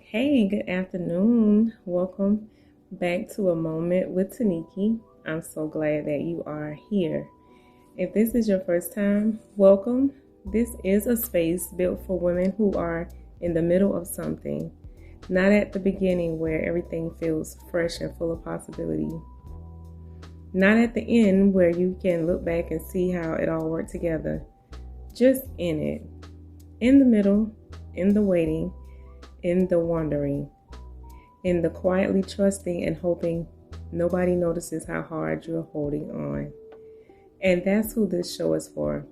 Hey, good afternoon. Welcome back to A Moment with Tiniki. I'm so glad that you are here. If this is your first time, welcome. This is a space built for women who are in the middle of something, not at the beginning where everything feels fresh and full of possibility. Not at the end where you can look back and see how it all worked together. Just in it. In the middle, in the waiting, in the wandering, in the quietly trusting and hoping nobody notices how hard you're holding on. And that's who this show is for.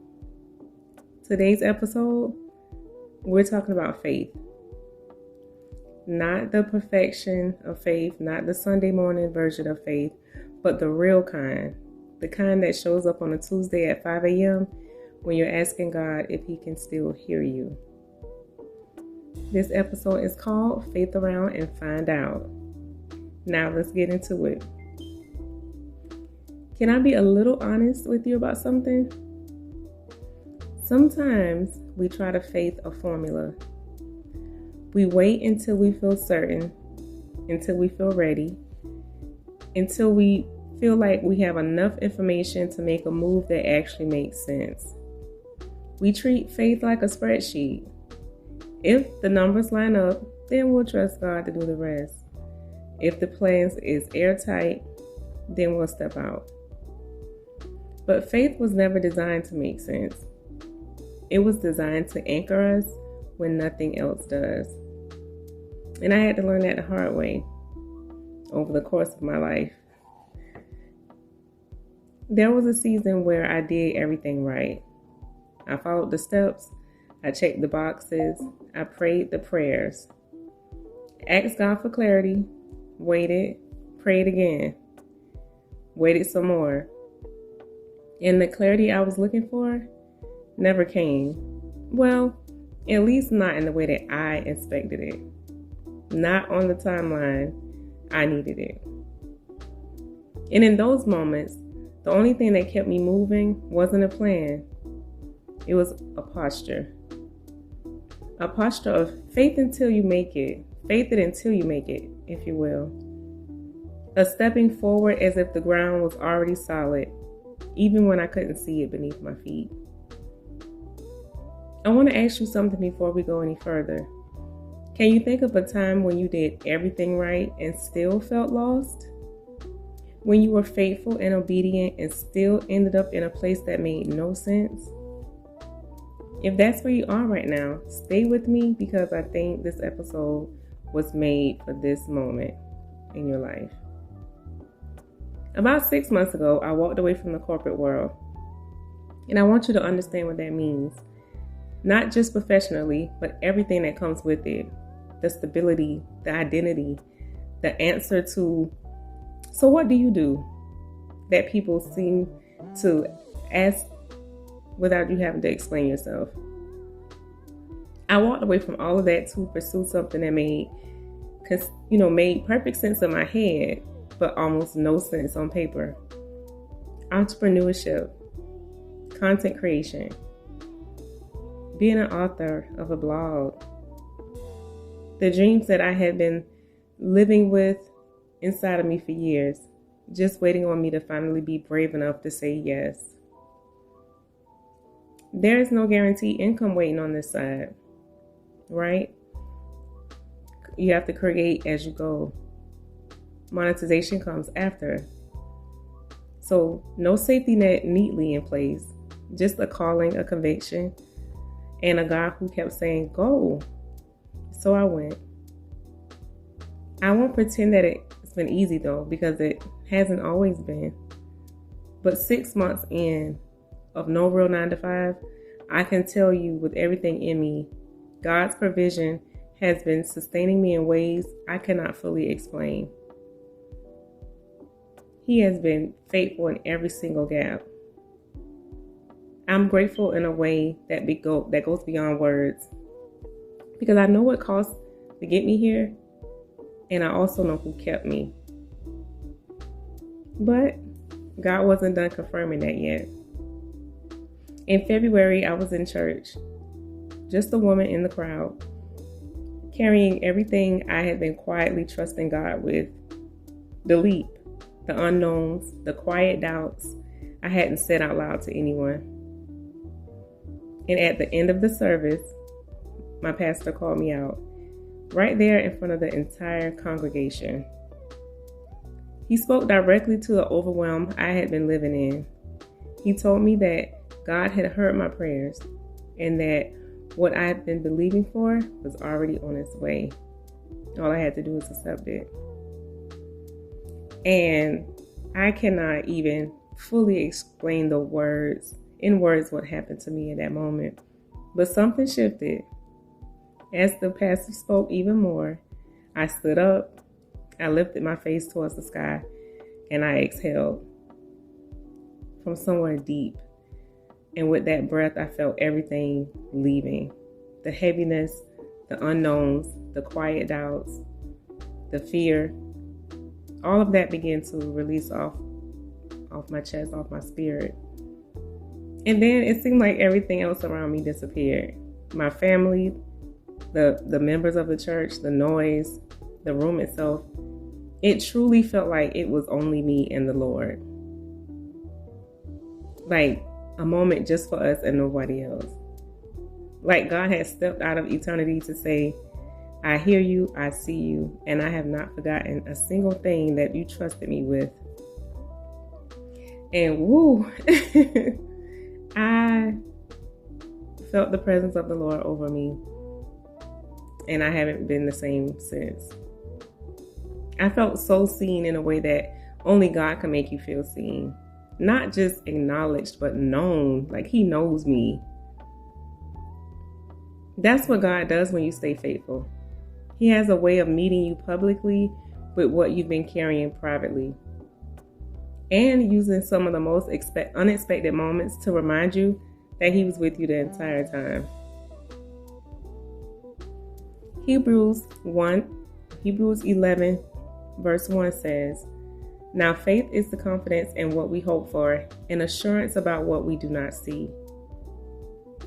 Today's episode, we're talking about faith. Not the perfection of faith, not the Sunday morning version of faith, but the real kind. The kind that shows up on a Tuesday at 5 a.m. when you're asking God if He can still hear you. This episode is called Faith Around and Find Out. Now let's get into it. Can I be a little honest with you about something? Sometimes we try to faith a formula. We wait until we feel certain, until we feel ready, until we feel like we have enough information to make a move that actually makes sense. We treat faith like a spreadsheet. If the numbers line up, then we'll trust God to do the rest. If the plan is airtight, then we'll step out. But faith was never designed to make sense. It was designed to anchor us when nothing else does. And I had to learn that the hard way over the course of my life. There was a season where I did everything right. I followed the steps. I checked the boxes. I prayed the prayers. Asked God for clarity. Waited. Prayed again. Waited some more. And the clarity I was looking for never came. Well, at least not in the way that I expected it. Not on the timeline I needed it. And in those moments, the only thing that kept me moving wasn't a plan. It was a posture. A posture of faith until you make it. Faith it until you make it, if you will. A stepping forward as if the ground was already solid, even when I couldn't see it beneath my feet. I want to ask you something before we go any further. Can you think of a time when you did everything right and still felt lost? When you were faithful and obedient and still ended up in a place that made no sense? If that's where you are right now, stay with me because I think this episode was made for this moment in your life. About 6 months ago, I walked away from the corporate world. And I want you to understand what that means. Not just professionally, but everything that comes with it. The stability, the identity, the answer to, so what do you do? That people seem to ask without you having to explain yourself. I walked away from all of that to pursue something that made perfect sense in my head, but almost no sense on paper. Entrepreneurship, content creation, being an author of a blog, the dreams that I had been living with inside of me for years, just waiting on me to finally be brave enough to say yes. There is no guaranteed income waiting on this side, right? You have to create as you go. Monetization comes after. So no safety net neatly in place, just a calling, a conviction, and a God who kept saying, go. So I went. I won't pretend that it's been easy though, because it hasn't always been. But 6 months in, of no real 9 to 5, I can tell you with everything in me, God's provision has been sustaining me in ways I cannot fully explain. He has been faithful in every single gap. I'm grateful in a way that goes beyond words, because I know what cost to get me here, and I also know who kept me. But God wasn't done confirming that yet. In February, I was in church, just a woman in the crowd, carrying everything I had been quietly trusting God with. The leap, the unknowns, the quiet doubts I hadn't said out loud to anyone. And at the end of the service, my pastor called me out, right there in front of the entire congregation. He spoke directly to the overwhelm I had been living in. He told me that God had heard my prayers and that what I had been believing for was already on its way. All I had to do was accept it. And I cannot even fully explain in words what happened to me in that moment. But something shifted. As the pastor spoke even more, I stood up, I lifted my face towards the sky, and I exhaled from somewhere deep. And with that breath, I felt everything leaving. The heaviness, the unknowns, the quiet doubts, the fear. All of that began to release off my chest, off my spirit. And then it seemed like everything else around me disappeared. My family, the members of the church, the noise, the room itself. It truly felt like it was only me and the Lord. Like a moment just for us and nobody else. Like God had stepped out of eternity to say, I hear you, I see you, and I have not forgotten a single thing that you trusted me with. And woo, I felt the presence of the Lord over me, and I haven't been the same since. I felt so seen in a way that only God can make you feel seen. Not just acknowledged, but known, like He knows me. That's what God does when you stay faithful. He has a way of meeting you publicly with what you've been carrying privately, and using some of the most unexpected moments to remind you that He was with you the entire time. Hebrews 11, verse 1 says, Now faith is the confidence in what we hope for, and assurance about what we do not see.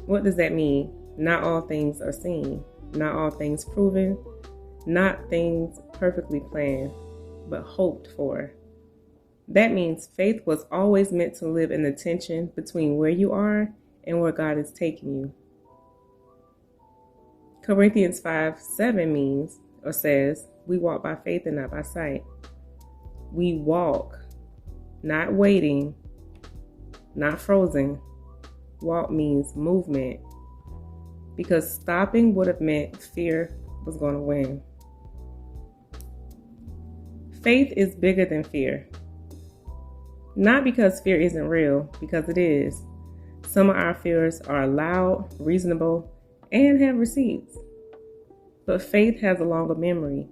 What does that mean? Not all things are seen, not all things proven, not things perfectly planned, but hoped for. That means faith was always meant to live in the tension between where you are and where God is taking you. Corinthians 5:7 means, or says, we walk by faith and not by sight. We walk, not waiting, not frozen. Walk means movement, because stopping would have meant fear was going to win. Faith is bigger than fear. Not because fear isn't real, because it is. Some of our fears are loud, reasonable, and have receipts. But faith has a longer memory.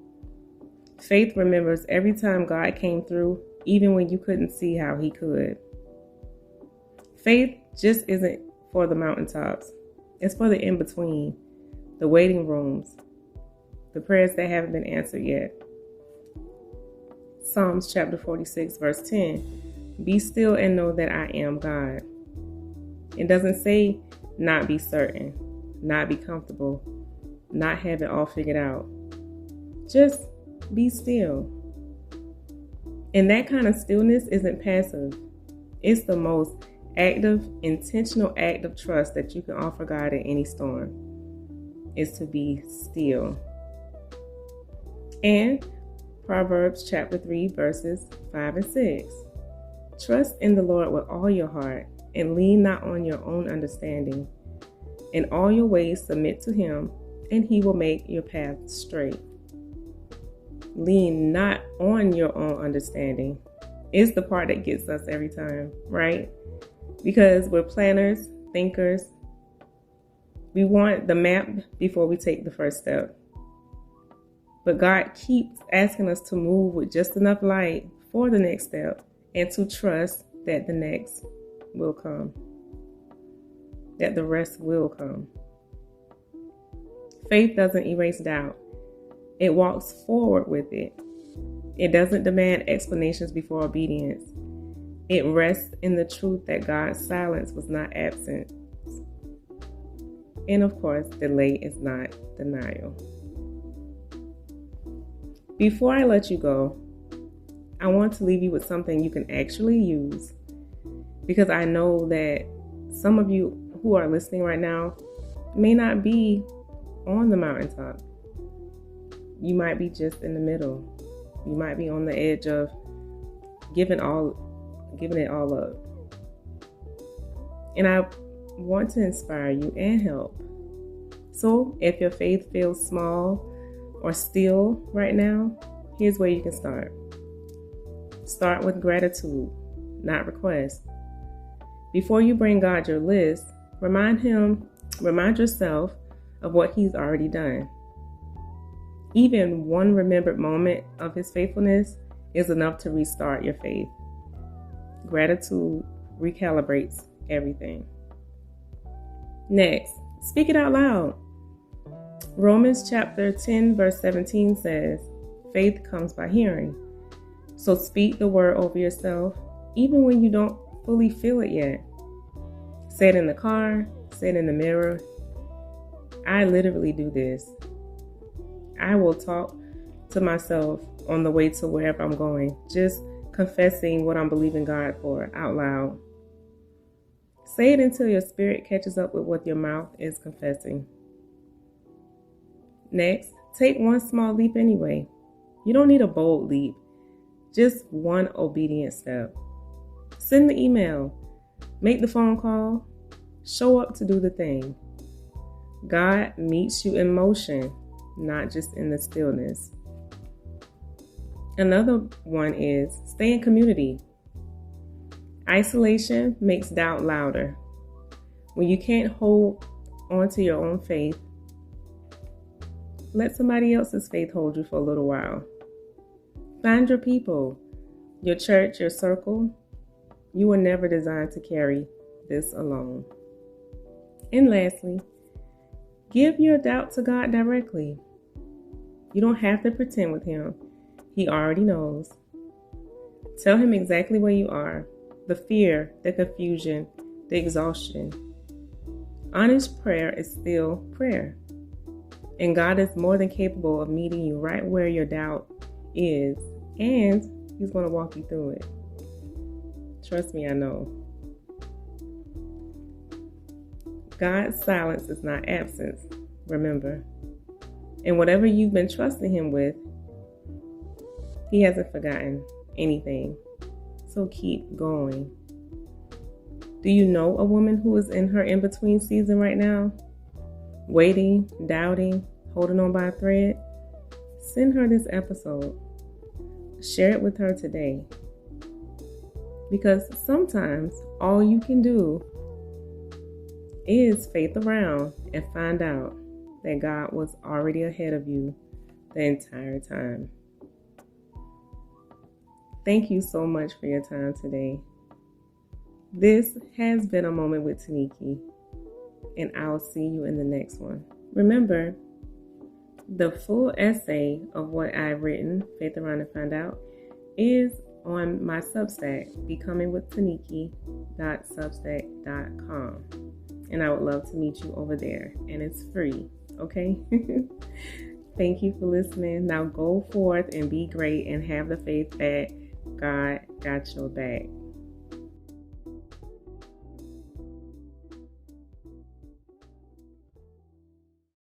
Faith remembers every time God came through, even when you couldn't see how He could. Faith just isn't for the mountaintops. It's for the in-between, the waiting rooms, the prayers that haven't been answered yet. Psalms chapter 46, verse 10. Be still and know that I am God. It doesn't say not be certain, not be comfortable, not have it all figured out. Just be still. And that kind of stillness isn't passive. It's the most active, intentional act of trust that you can offer God in any storm, is to be still. And Proverbs chapter 3, verses 5 and 6. Trust in the Lord with all your heart and lean not on your own understanding. In all your ways submit to Him, and He will make your path straight. Lean not on your own understanding is the part that gets us every time, right? Because we're planners, thinkers. We want the map before we take the first step. But God keeps asking us to move with just enough light for the next step and to trust that the next will come, that the rest will come. Faith doesn't erase doubt. It walks forward with it. It doesn't demand explanations before obedience. It rests in the truth that God's silence was not absence. And of course, delay is not denial. Before I let you go, I want to leave you with something you can actually use, because I know that some of you who are listening right now may not be on the mountaintop. You might be just in the middle. You might be on the edge of giving it all up. And I want to inspire you and help. So if your faith feels small or still right now, here's where you can start. Start with gratitude, not request. Before you bring God your list, remind yourself of what He's already done. Even one remembered moment of His faithfulness is enough to restart your faith. Gratitude recalibrates everything. Next, speak it out loud. Romans chapter 10 verse 17 says, faith comes by hearing. So speak the word over yourself, even when you don't fully feel it yet. Say it in the car, say it in the mirror. I literally do this. I will talk to myself on the way to wherever I'm going, just confessing what I'm believing God for out loud. Say it until your spirit catches up with what your mouth is confessing. Next, take one small leap anyway. You don't need a bold leap, just one obedient step. Send the email, make the phone call, show up to do the thing. God meets you in motion, not just in the stillness. Another one is stay in community. Isolation makes doubt louder. When you can't hold on to your own faith, let somebody else's faith hold you for a little while. Find your people, your church, your circle. You were never designed to carry this alone. And lastly, give your doubt to God directly. You don't have to pretend with Him. He already knows. Tell Him exactly where you are, the fear, the confusion, the exhaustion. Honest prayer is still prayer. And God is more than capable of meeting you right where your doubt is, and He's going to walk you through it. Trust me, I know. God's silence is not absence, remember. And whatever you've been trusting Him with, He hasn't forgotten anything. So keep going. Do you know a woman who is in her in-between season right now? Waiting, doubting, holding on by a thread? Send her this episode. Share it with her today. Because sometimes all you can do is faith around and find out that God was already ahead of you the entire time. Thank you so much for your time today. This has been a Moment with Tiniki, and I'll see you in the next one. Remember, the full essay of what I've written, Faith Around and Find Out, is on my Substack, becomingwiththiniki.substack.com. And I would love to meet you over there. And it's free, okay? Thank you for listening. Now go forth and be great and have the faith that God got your back.